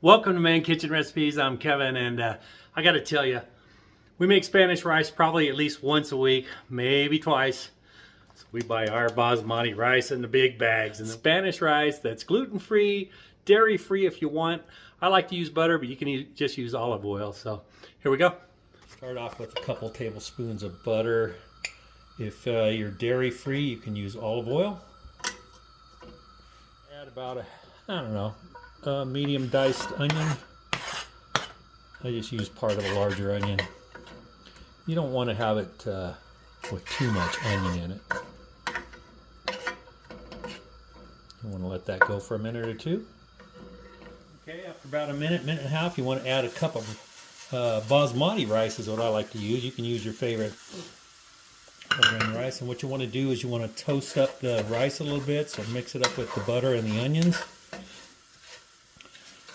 Welcome to Man Kitchen Recipes. I'm Kevin, and I got to tell you, we make Spanish rice probably at least once a week, maybe twice. So we buy our basmati rice in the big bags, and the Spanish rice that's gluten-free, dairy-free if you want. I like to use butter, but you can just use olive oil. So here we go. Start off with a couple tablespoons of butter. If you're dairy-free, you can use olive oil. Add about a medium diced onion. I just use part of a larger onion. You don't want to have it with too much onion in it. You want to let that go for a minute or two. Okay, after about a minute, minute and a half, you want to add a cup of basmati rice is what I like to use. You can use your favorite grain rice. And what you want to do is you want to toast up the rice a little bit, so mix it up with the butter and the onions.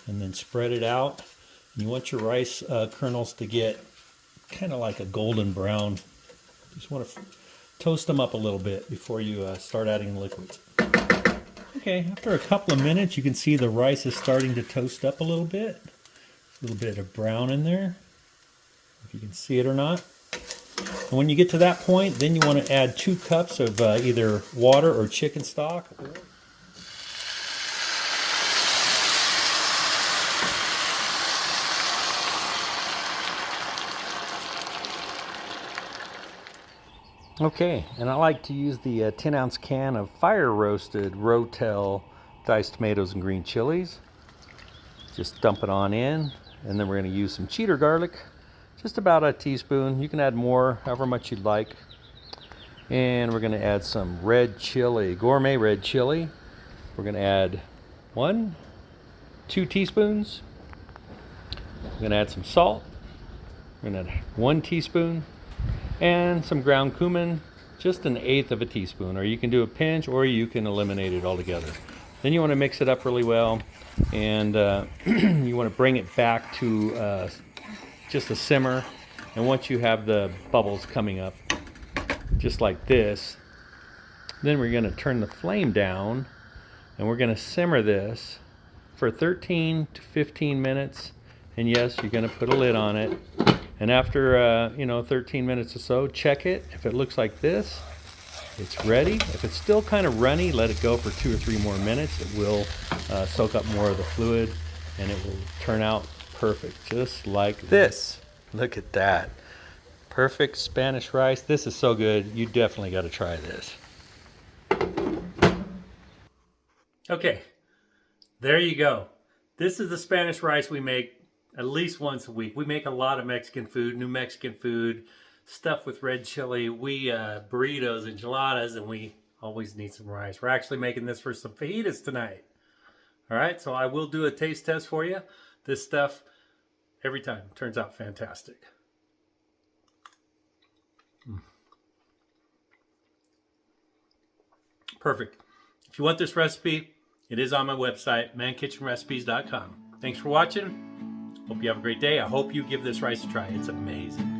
And then spread it out. You want your rice kernels to get kind of like a golden brown. You just want to toast them up a little bit before you start adding the liquids. Okay, after a couple of minutes, you can see the rice is starting to toast up a little bit. A little bit of brown in there, if you can see it or not. And when you get to that point, then you want to add 2 cups of either water or chicken stock. Okay, and I like to use the 10-ounce can of fire-roasted Rotel diced tomatoes and green chilies. Just dump it on in, and then we're going to use some cheddar garlic, just about a teaspoon. You can add more, however much you'd like. And we're going to add some red chili, gourmet red chili. We're going to add 2 teaspoons. We're going to add some salt. We're going to add 1 teaspoon. And some ground cumin, just 1/8 of a teaspoon, or you can do a pinch, or you can eliminate it altogether. Then you want to mix it up really well, and you want to bring it back to just a simmer. And once you have the bubbles coming up, just like this, then we're going to turn the flame down, and we're going to simmer this for 13 to 15 minutes. And yes, you're going to put a lid on it. And after 13 minutes or so, check it. If it looks like this, it's ready. If it's still kind of runny, let it go for 2 or 3 more minutes. It will soak up more of the fluid, and it will turn out perfect, just like this. Look at that. Perfect Spanish rice. This is so good. You definitely got to try this. Okay, there you go. This is the Spanish rice we make at least once a week. We make a lot of Mexican food, New Mexican food, stuff with red chili. We burritos, enchiladas, and we always need some rice. We're actually making this for some fajitas tonight. All right, so I will do a taste test for you. This stuff, every time, turns out fantastic. Perfect. If you want this recipe, it is on my website, ManKitchenRecipes.com. Thanks for watching. Hope you have a great day. I hope you give this rice a try. It's amazing.